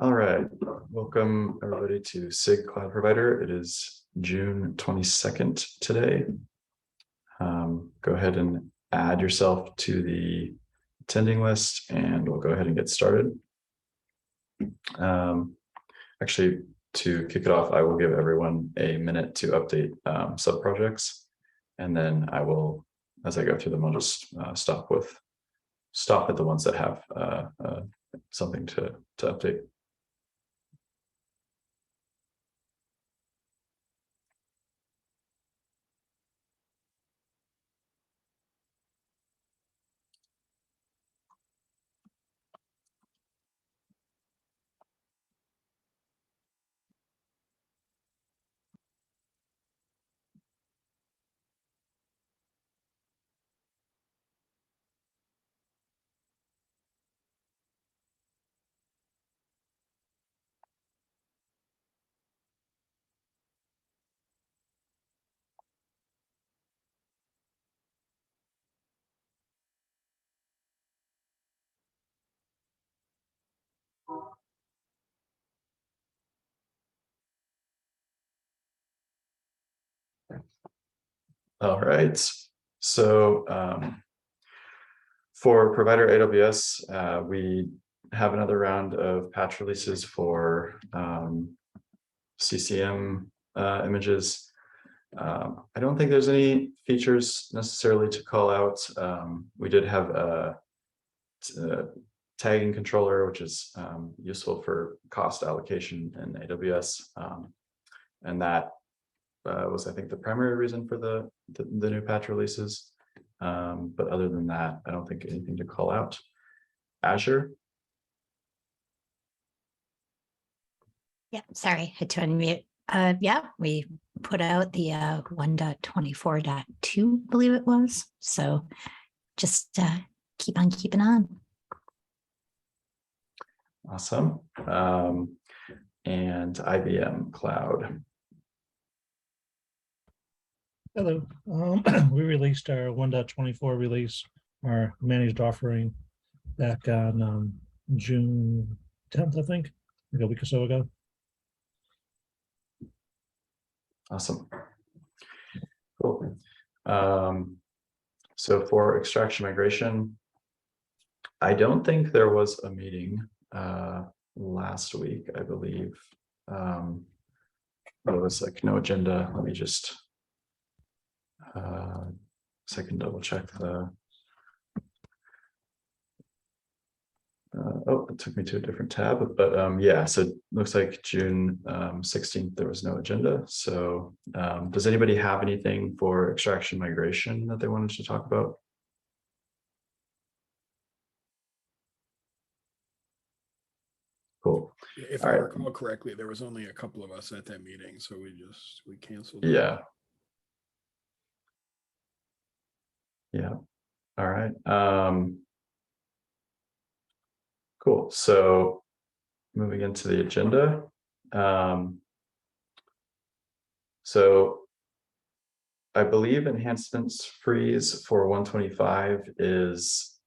All right, welcome everybody to SIG Cloud Provider. It is June 22nd today. Go ahead and add yourself to the attending list and we'll go ahead and get started. Actually, to kick it off, I will give everyone a minute to update sub-projects, and then I will, as I go through them, I'll just stop at the ones that have something to update. All right, so for provider AWS, we have another round of patch releases for CCM images. I don't think there's any features necessarily to call out. We did have a tagging controller, which is useful for cost allocation in AWS, and that was, I think, the primary reason for the new patch releases. But other than that, I don't think anything to call out. Azure. Yeah, sorry, had to unmute. Yeah, we put out the 1.24.2, I believe it was. So just keep on keeping on. Awesome. And IBM Cloud. Hello. We released our 1.24 release, our managed offering, back on June 10th, I think, like a week or so ago. Awesome. Cool. So for extraction migration, I don't think there was a meeting last week, I believe. There was like no agenda. Let me just so I can double check the oh, it took me to a different tab, but yeah, so it looks like June 16th there was no agenda. So does anybody have anything for extraction migration that they wanted to talk about? Cool. If I recall correctly, there was only a couple of us at that meeting, so we canceled. Yeah. Yeah. All right. Cool. So moving into the agenda. So I believe enhancements freeze for 125 is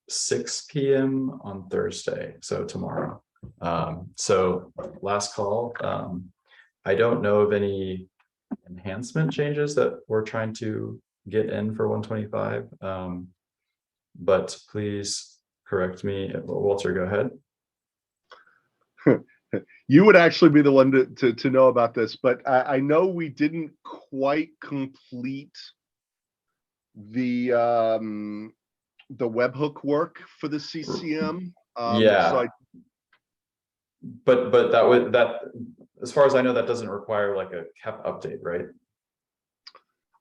6 p.m. on Thursday, so tomorrow. So last call. I don't know of any enhancement changes that we're trying to get in for 125. But please correct me. Walter, go ahead. You would actually be the one to know about this, but I know we didn't quite complete the webhook work for the CCM. Yeah. So but that as far as I know, that doesn't require like a KEP update, right?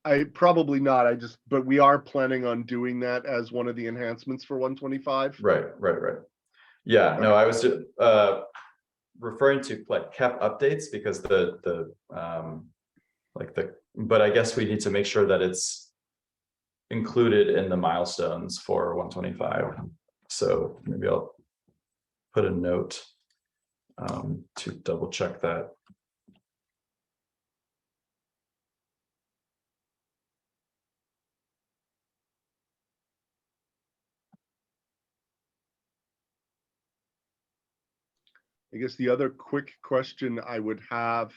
I probably not. But we are planning on doing that as one of the enhancements for 125. Right. Yeah, no, I was just referring to like KEP updates because but I guess we need to make sure that it's included in the milestones for 125. So maybe I'll put a note to double check that. I guess the other quick question I would have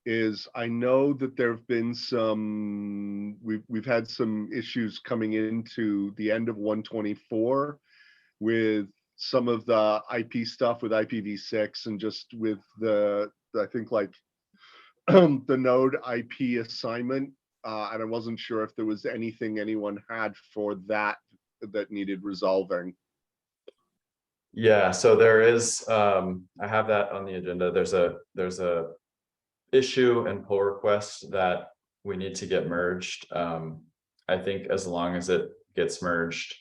is I know that there have been some, we've had some issues coming into the end of 124 with some of the IP stuff with IPv6 and just with the I think like the node IP assignment. And I wasn't sure if there was anything anyone had for that that needed resolving. Yeah, so there is, I have that on the agenda. There's a issue and pull request that we need to get merged. I think as long as it gets merged,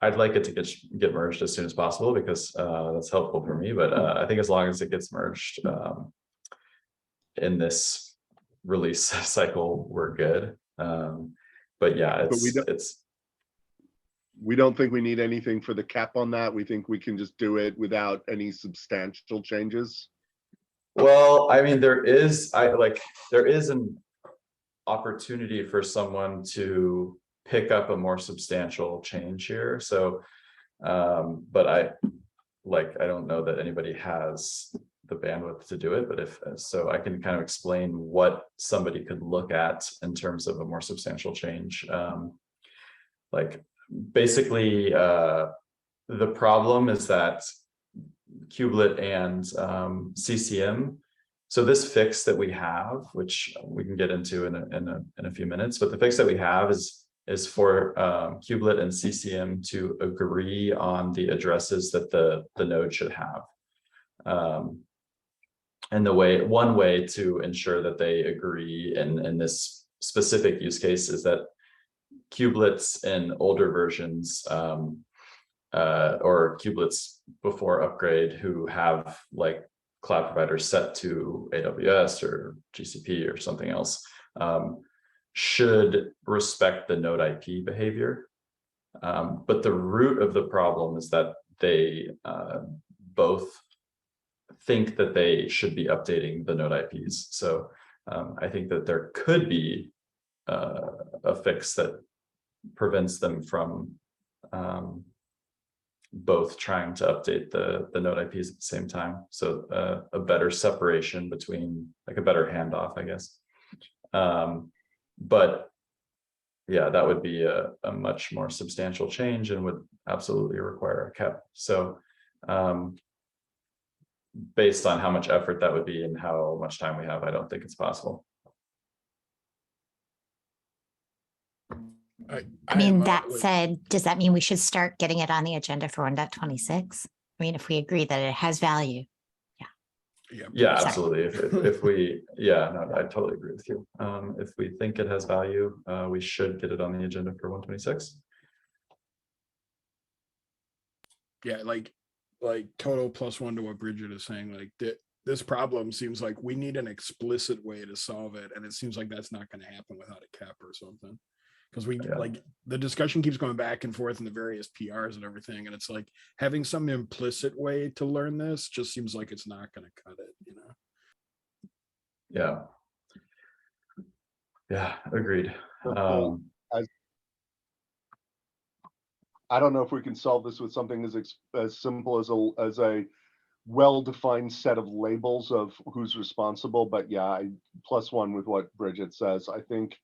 I'd like it to get merged as soon as possible because that's helpful for me. But I think as long as it gets merged in this release cycle, we're good. But yeah, We don't think we need anything for the cap on that. We think we can just do it without any substantial changes. Well, I mean, there is an opportunity for someone to pick up a more substantial change here. So, but I don't know that anybody has the bandwidth to do it, but if so, I can kind of explain what somebody could look at in terms of a more substantial change. Like basically, the problem is that kubelet and CCM. So this fix that we have, which we can get into in a few minutes, but the fix that we have is for kubelet and CCM to agree on the addresses that the node should have. And one way to ensure that they agree in this specific use case is that kubelets in older versions or kubelets before upgrade who have like cloud providers set to AWS or GCP or something else should respect the node IP behavior. But the root of the problem is that they both think that they should be updating the node IPs. So I think that there could be a fix that prevents them from both trying to update the node IPs at the same time. So a better separation between, like a better handoff, I guess. But yeah, that would be a much more substantial change and would absolutely require a cap. So based on how much effort that would be and how much time we have, I don't think it's possible. I mean, that said, does that mean we should start getting it on the agenda for 1.26? I mean, if we agree that it has value. Yeah, Sorry. absolutely. If we, yeah, no, I totally agree with you. If we think it has value, we should get it on the agenda for 1.26. Yeah, like total +1 to what Bridget is saying, like this problem seems like we need an explicit way to solve it, and it seems like that's not going to happen without a cap or something. Because like the discussion keeps going back and forth in the various PRs and everything, and it's like having some implicit way to learn this just seems like it's not going to cut it, you know. Yeah, agreed. I don't know if we can solve this with something as simple as a well-defined set of labels of who's responsible, but yeah, +1 with what Bridget says. I think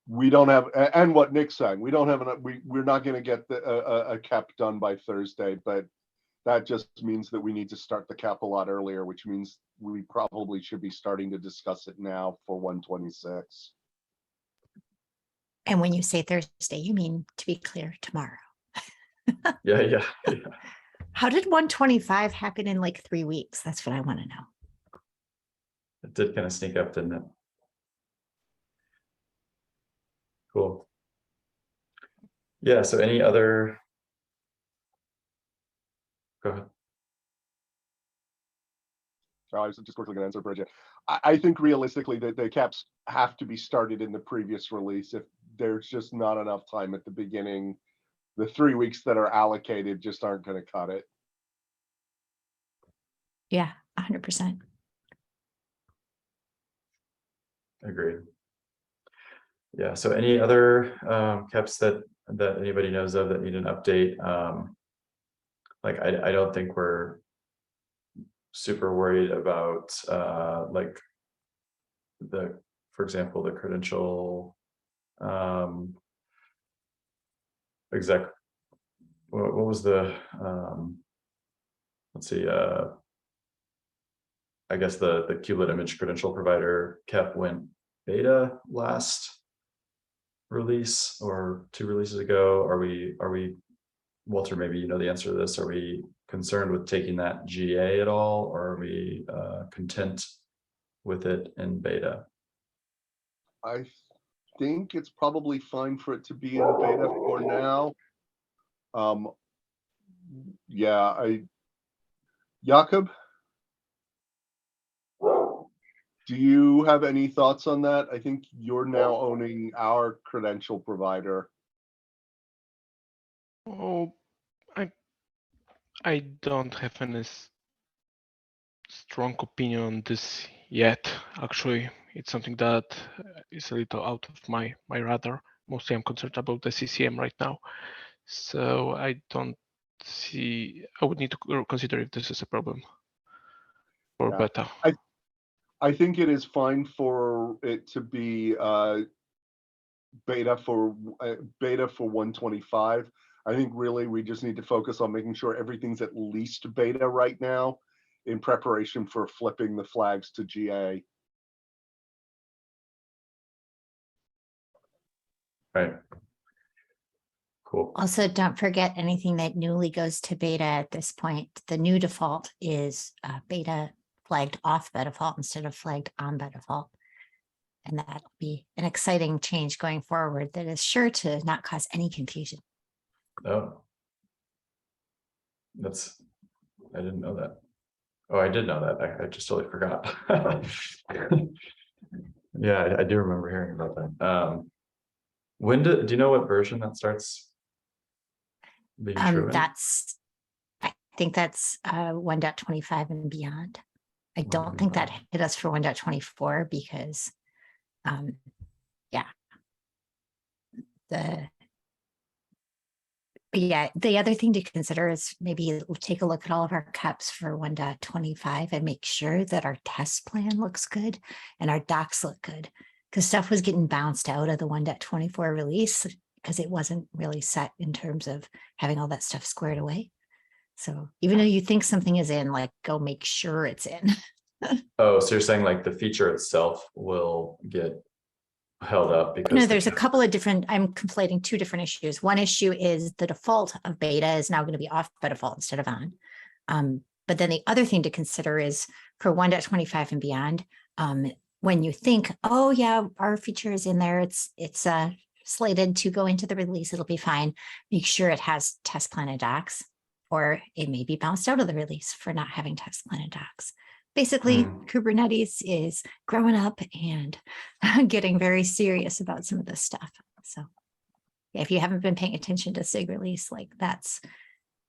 we don't have, and what Nick's saying, we don't have enough. We're not going to get a cap done by Thursday, but that just means that we need to start the cap a lot earlier, which means we probably should be starting to discuss it now for 1.26. And when you say Thursday, you mean, to be clear, tomorrow. Yeah. How did 125 happen in like 3 weeks? That's what I want to know. It did kind of sneak up, didn't it? Cool. Yeah, so any other? Go ahead. I was just quickly going to answer Bridget. I think realistically that the caps have to be started in the previous release. If there's just not enough time at the beginning, the 3 weeks that are allocated just aren't going to cut it. Yeah, 100%. Agreed. Yeah, so any other caps that anybody knows of that need an update? Like I don't think we're super worried about like for example, the credential what was the let's see, I guess the kubelet image credential provider went beta last release or 2 releases ago. Are we, Walter, maybe you know the answer to this. Are we concerned with taking that GA at all, or are we content with it in beta? I think it's probably fine for it to be in beta for now. Yeah, Jakob, do you have any thoughts on that? I think you're now owning our credential provider. Oh, I don't have any strong opinion on this yet. Actually, it's something that is a little out of my radar. Mostly I'm concerned about the CCM right now. So I don't see, I would need to consider if this is a problem for Yeah. beta. I think it is fine for it to be beta for 125. I think really we just need to focus on making sure everything's at least beta right now in preparation for flipping the flags to GA. Right. Cool. Also, don't forget anything that newly goes to beta at this point. The new default is beta flagged off by default instead of flagged on by default. And that'll be an exciting change going forward that is sure to not cause any confusion. Oh, I didn't know that. Oh, I did know that. I just totally forgot. Yeah, I do remember hearing about that. Do you know what version that starts being true in? I think that's 1.25 and beyond. I don't think that 1.25. hit us for 1.24 because yeah. The other thing to consider is maybe take a look at all of our cups for 1.25 and make sure that our test plan looks good and our docs look good, because stuff was getting bounced out of the 1.24 release because it wasn't really set in terms of having all that stuff squared away. So even though you think something is in, like, go make sure it's in. Oh, so you're saying like the feature itself will get held up because No, there's a couple of different, I'm conflating 2 different issues. One issue is the default of beta is now going to be off by default instead of on. But then the other thing to consider is for 1.25 and beyond, when you think, oh yeah, our feature is in there, it's slated to go into the release, it'll be fine. Make sure it has test plan and docs, or it may be bounced out of the release for not having test plan and docs. Basically, Kubernetes is growing up and getting very serious about some of this stuff. So yeah, if you haven't been paying attention to SIG release, like, that's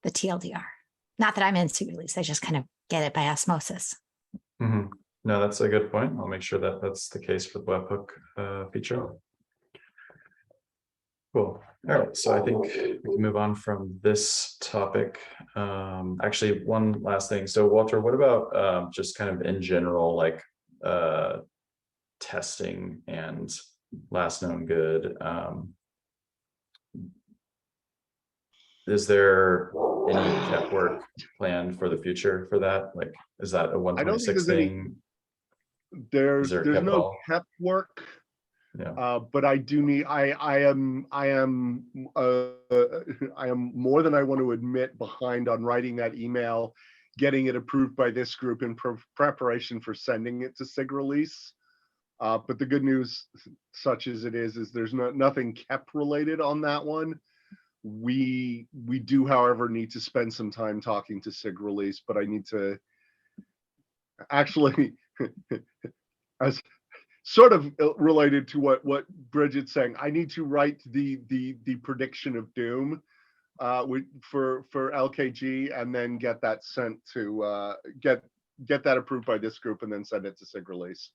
the TLDR. Not that I'm in SIG release, I just kind of get it by osmosis. No, that's a good point. I'll make sure that that's the case for the webhook feature. Cool. All right, so I think we can move on from this topic. Actually, one last thing. So Walter, what about just kind of in general, like testing and last known good? Is there any cat work planned for the future for that? Like, is that a I don't think 126 there's any. thing? There's there kept no all? kept work. Yeah. But I do need. I am more than I want to admit behind on writing that email, getting it approved by this group in preparation for sending it to SIG release. But the good news, such as it is there's nothing kept related on that one. We do, however, need to spend some time talking to SIG release, but I need to actually as sort of related to what Bridget's saying, I need to write the prediction of doom for LKG and then get that sent to get that approved by this group and then send it to SIG release.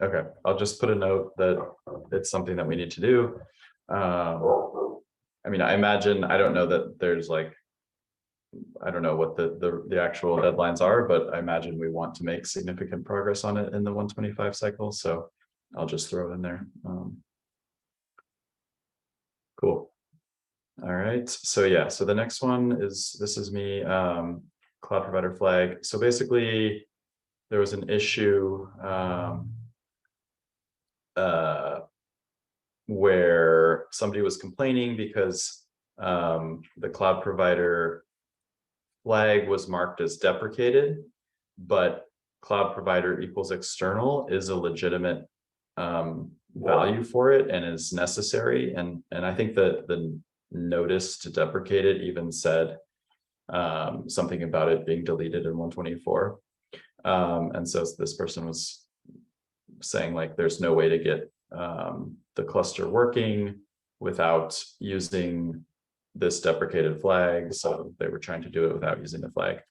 Okay, I'll just put a note that it's something that we need to do. I mean, I imagine, I don't know that there's like, I don't know what the actual deadlines are, but I imagine we want to make significant progress on it in the 125 cycle, so I'll just throw it in there. Cool. All right, so yeah, so the next one is, this is me, cloud provider flag. So basically, there was an issue where somebody was complaining because the cloud provider flag was marked as deprecated, but cloud provider equals external is a legitimate value for it and is necessary. And I think that the notice to deprecate it even said something about it being deleted in 124. And so this person was saying like, there's no way to get the cluster working without using this deprecated flag. So they were trying to do it without using the flag.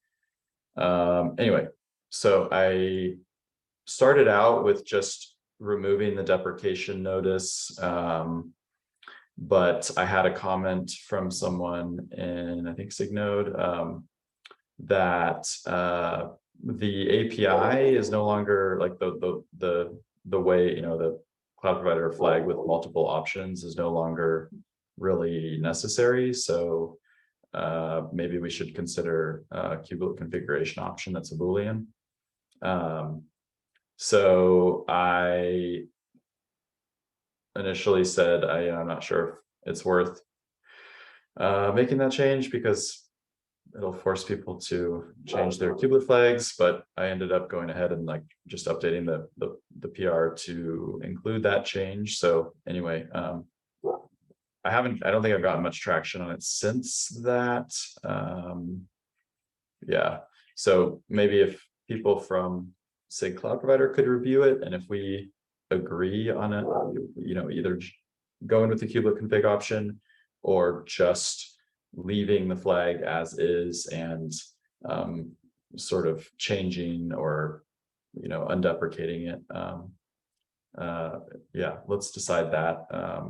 Anyway, so I started out with just removing the deprecation notice. But I had a comment from someone in, I think, SIG Node, that the API is no longer like the way, you know, the cloud provider flag with multiple options is no longer really necessary. So maybe we should consider a kubelet configuration option that's a Boolean. So I initially said, I'm not sure if it's worth making that change because it'll force people to change their kubelet flags, but I ended up going ahead and like just updating the PR to include that change. So anyway, I don't think I've gotten much traction on it since that. Yeah, so maybe if people from SIG Cloud Provider could review it, and if we agree on it, you know, either going with the kubelet config option or just leaving the flag as is and sort of changing or, you know, undeprecating it. Yeah, let's decide that,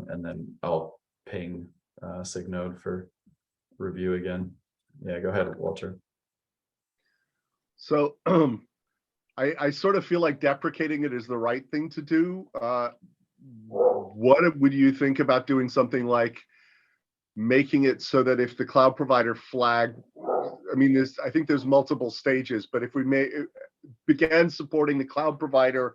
and then I'll ping SIG Node for review again. Yeah, go ahead, Walter. So I sort of feel like deprecating it is the right thing to do. What would you think about doing something like making it so that if the cloud provider flag, I mean, I think there's multiple stages, but if we began supporting the cloud provider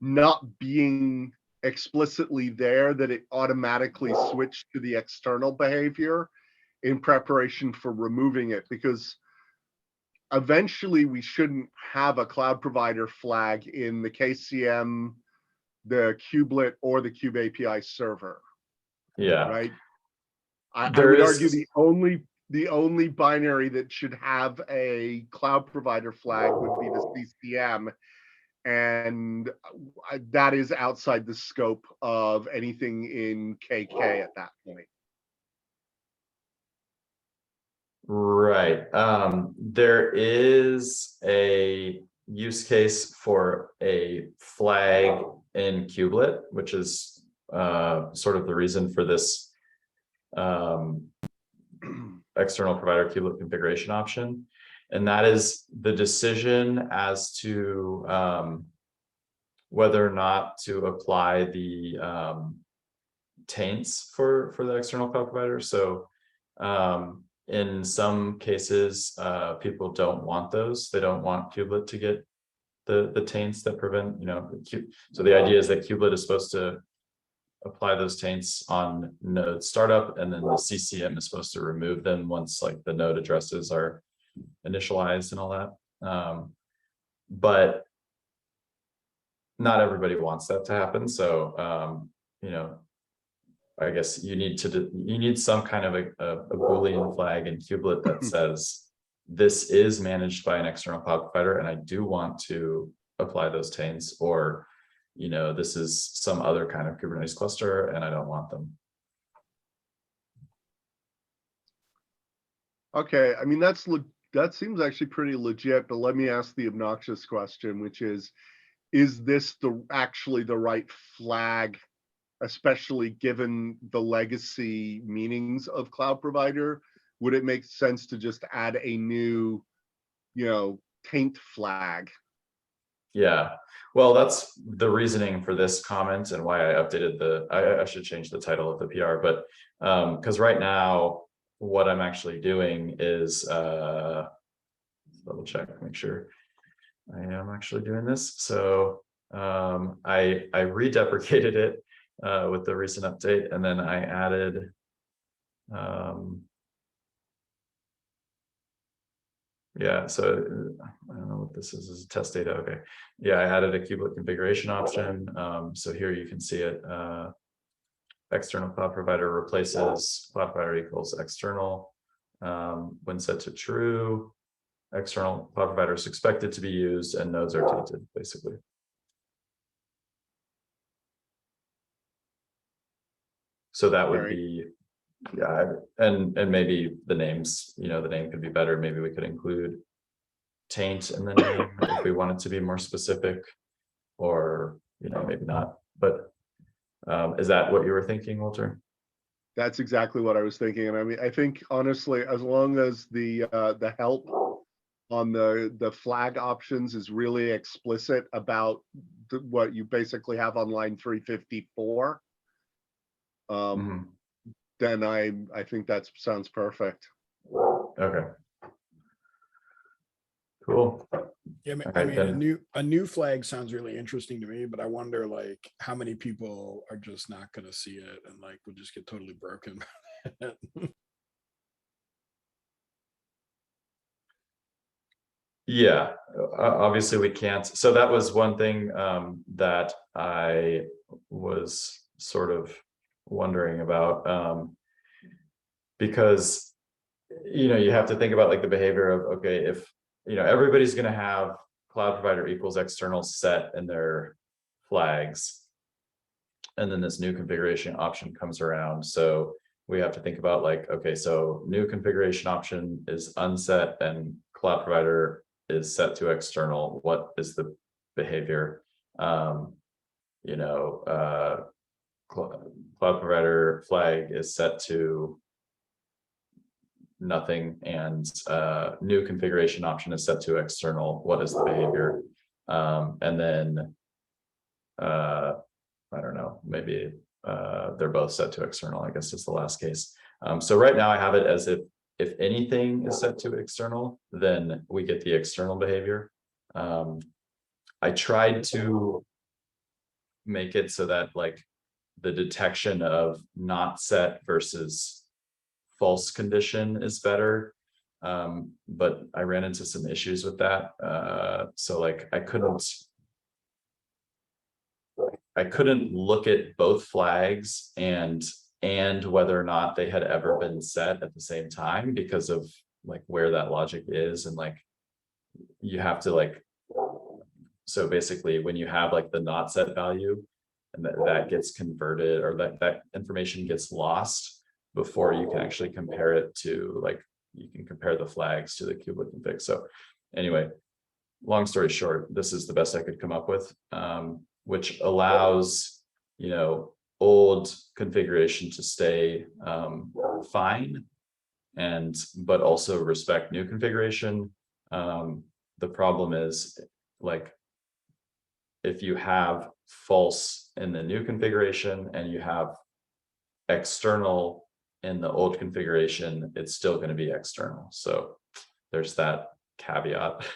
not being explicitly there, that it automatically switched to the external behavior in preparation for removing it, because eventually we shouldn't have a cloud provider flag in the KCM, the kubelet, or the kube API server. Yeah, right. I would argue the only binary that should have a cloud provider flag would be the CCM, and that is outside the scope of anything in KK at that point. Right. There is a use case for a flag in kubelet, which is sort of the reason for this external provider kubelet configuration option. And that is the decision as to whether or not to apply the taints for the external cloud provider. So in some cases, people don't want those. They don't want kubelet to get the taints that prevent, you know, so the idea is that kubelet is supposed to apply those taints on node startup, and then the CCM is supposed to remove them once like the node addresses are initialized and all that. But not everybody wants that to happen. So you know, I guess you need some kind of a Boolean flag in kubelet that says this is managed by an external cloud provider, and I do want to apply those taints, or, you know, this is some other kind of Kubernetes cluster and I don't want them. Okay, I mean, that seems actually pretty legit, but let me ask the obnoxious question, which is, is this actually the right flag, especially given the legacy meanings of cloud provider? Would it make sense to just add a new, taint flag? Yeah, well, that's the reasoning for this comment and why I updated I should change the title of the PR, but because right now what I'm actually doing is double check, make sure I am actually doing this. So I redeprecated it with the recent update, and then I added yeah, so I don't know what this is test data. Okay. Yeah, I added a kubelet configuration option. So here you can see it. External cloud provider replaces cloud provider equals external. When set to true, external cloud provider is expected to be used and nodes are tainted, basically. So that would Alright. be, yeah, and maybe the names, the name could be better. Maybe we could include taint in the name if we want it to be more specific, or maybe not. But is that what you were thinking, Walter? That's exactly what I was thinking. And I mean, I think honestly, as long as the help on the flag options is really explicit about what you basically have on line 354, then I think that sounds perfect. Okay. Cool. Yeah, I mean, a new flag sounds really interesting to me, but I wonder like how many people are just not going to see it and like will just get totally broken. Yeah, obviously we can't. So that was one thing that I was sort of wondering about, because you have to think about like the behavior of, okay, if everybody's going to have cloud provider equals external set in their flags, and then this new configuration option comes around. So we have to think about like, okay, so new configuration option is unset and cloud provider is set to external. What is the behavior? Cloud provider flag is set to nothing, and new configuration option is set to external. What is the behavior? And then I don't know, maybe they're both set to external, I guess is the last case. So right now I have it as if anything is set to external, then we get the external behavior. I tried to make it so that like the detection of not set versus false condition is better. But I ran into some issues with that. So like I couldn't look at both flags and whether or not they had ever been set at the same time, because of like where that logic is. And like you have to like, so basically when you have like the not set value and that gets converted, or that information gets lost before you can actually compare it to, like, you can compare the flags to the kubelet config. So anyway, long story short, this is the best I could come up with, which allows, old configuration to stay fine, but also respect new configuration. The problem is, like, if you have false in the new configuration and you have external in the old configuration, it's still going to be external. So there's that caveat.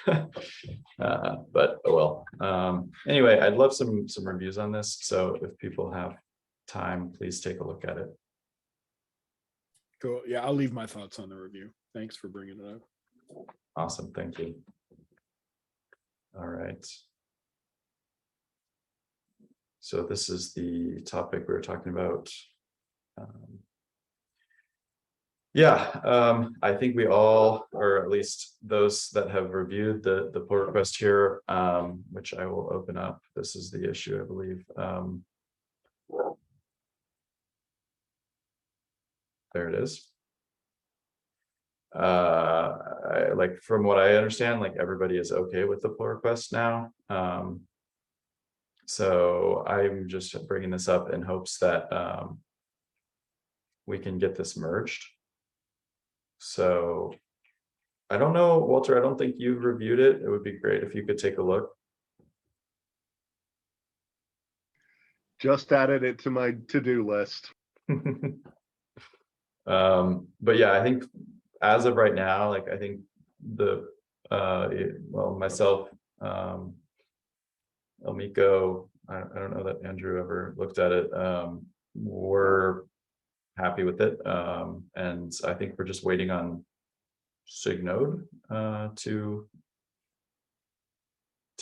But well, anyway, I'd love some reviews on this. So if people have time, please take a look at it. Cool. Yeah, I'll leave my thoughts on the review. Thanks for bringing it up. Awesome. Thank you. All right. So this is the topic we were talking about. I think we all, or at least those that have reviewed the pull request here, which I will open up. This is the issue, I believe. There it is. Like from what I understand, like everybody is okay with the pull request now. So I'm just bringing this up in hopes that we can get this merged. So I don't know, Walter, I don't think you've reviewed it. It would be great if you could take a look. Just added it to my to-do list. But yeah, I think as of right now, like I think the well, myself, elmiko, I don't know that Andrew ever looked at it. We're happy with it. And I think we're just waiting on SIG Node to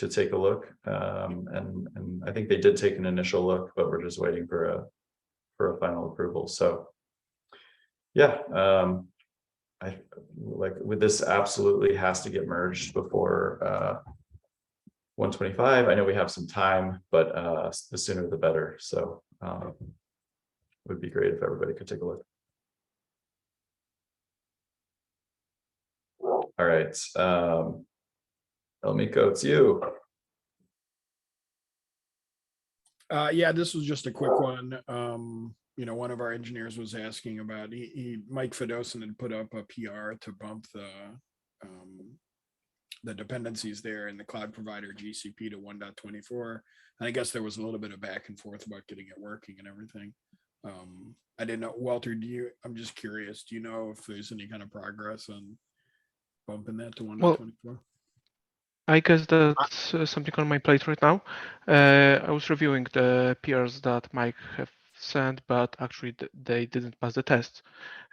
take a look. And I think they did take an initial look, but we're just waiting for a final approval. So yeah, I like with this absolutely has to get merged before 125. I know we have some time, but the sooner the better. So would be great if everybody could take a look. All right, elmiko, it's you. Yeah, this was just a quick one. You know, one of our engineers was asking about, Mike Fedosin had put up a PR to bump the dependencies there in the cloud provider GCP to 1.24. And I guess there was a little bit of back and forth about getting it working and everything. I didn't know, Walter, I'm just curious, do you know if there's any kind of progress on bumping that to 1.24? I guess that's something on my plate right now. I was reviewing the PRs that Mike have sent, but actually they didn't pass the test.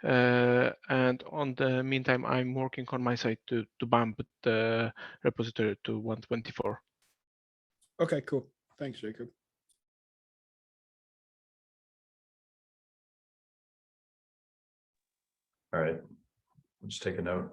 And on the meantime, I'm working on my side to bump the repository to 124. Okay, cool. Thanks, Jacob. All right, just take a note.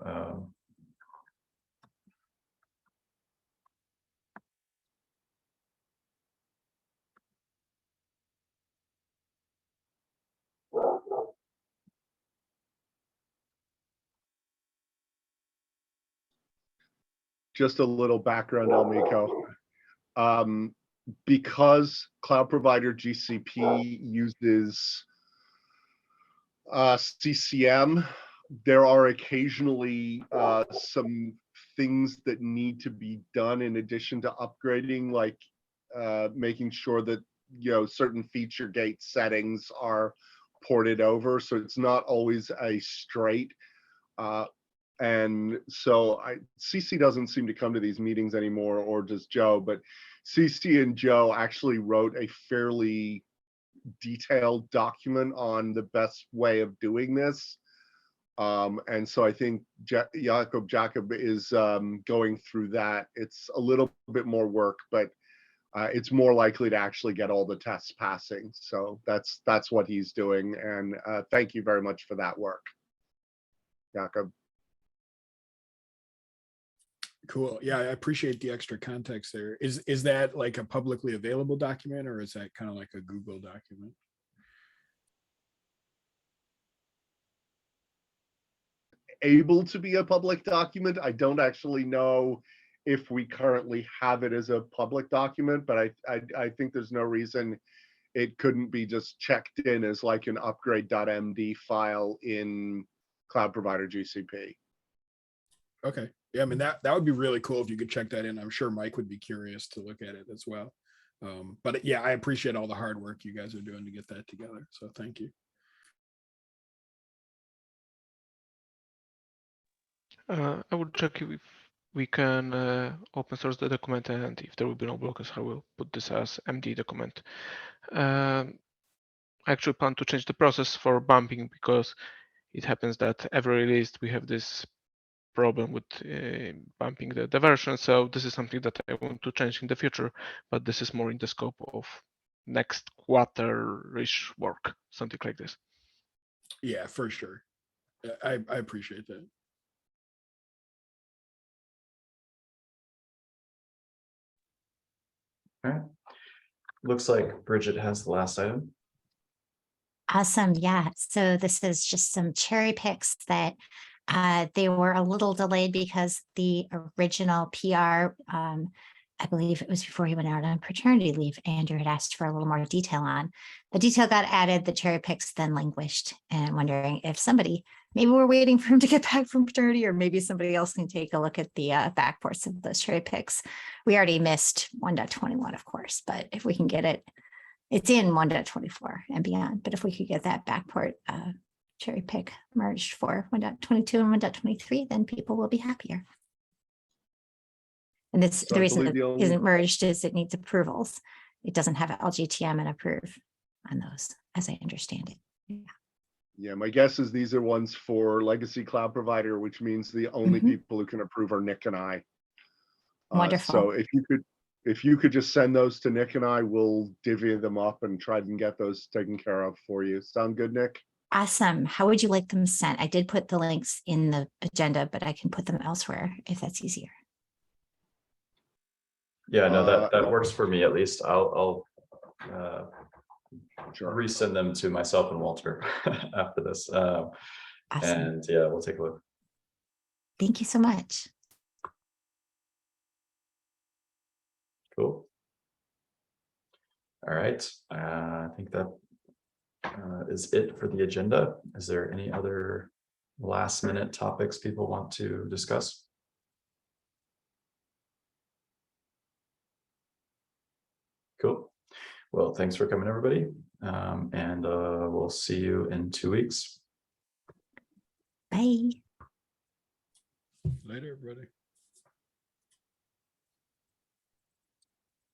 Just a little background, elmiko. Because cloud provider GCP uses CCM, there are occasionally some things that need to be done in addition to upgrading, like making sure that certain feature gate settings are ported over. So it's not always a straight. And so CC doesn't seem to come to these meetings anymore, or does Joe, but CC and Joe actually wrote a fairly detailed document on the best way of doing this. And so I think Jacob is going through that. It's a little bit more work, but it's more likely to actually get all the tests passing. So that's what he's doing. And thank you very much for that work, Jacob. Cool. Yeah, I appreciate the extra context there. Is that like a publicly available document, or is that kind of like a Google document? Able to be a public document. I don't actually know if we currently have it as a public document, but I think there's no reason it couldn't be just checked in as like an upgrade.md file in Cloud Provider GCP. Okay. Yeah, I mean, that would be really cool if you could check that in. I'm sure Mike would be curious to look at it as well. But yeah, I appreciate all the hard work you guys are doing to get that together. So thank you. I would check if we can open source the document, and if there will be no blockers, I will put this as MD document. I actually plan to change the process for bumping, because it happens that every release we have this problem with bumping the version. So this is something that I want to change in the future, but this is more in the scope of next quarter-ish work, something like this. Yeah, for sure. I appreciate that. All right, looks like Bridget has the last item. Awesome. Yeah. So this is just some cherry picks that they were a little delayed because the original PR I believe it was before he went out on paternity leave, Andrew had asked for a little more detail on. The detail got added, the cherry picks then languished, and I'm wondering if somebody, maybe we're waiting for him to get back from paternity, or maybe somebody else can take a look at the backports of those cherry picks. We already missed 1.21, of course, but if we can get it, it's in 1.24 and beyond. But if we could get that backport cherry pick merged for 1.22 and 1.23, then people will be happier. And this, So the I reason believe it the only- isn't merged is it needs approvals. It doesn't have LGTM and approve on those, as I understand it. Yeah, my guess is these are ones for legacy cloud provider, which means the only Mhm. people who can approve are Nick and I. Wonderful. So if you could just send those to Nick and I, we'll divvy them up and try and get those taken care of for you. Sound good, Nick? Awesome. How would you like them sent? I did put the links in the agenda, but I can put them elsewhere if that's easier. Yeah, no, that works for me at least. I'll Sure. resend them to myself and Walter after this. Awesome. And yeah, we'll take a look. Thank you so much. Cool. All right, I think that is it for the agenda. Is there any other last minute topics people want to discuss? Cool. Well, thanks for coming, everybody. And we'll see you in 2 weeks. Bye. Later, everybody.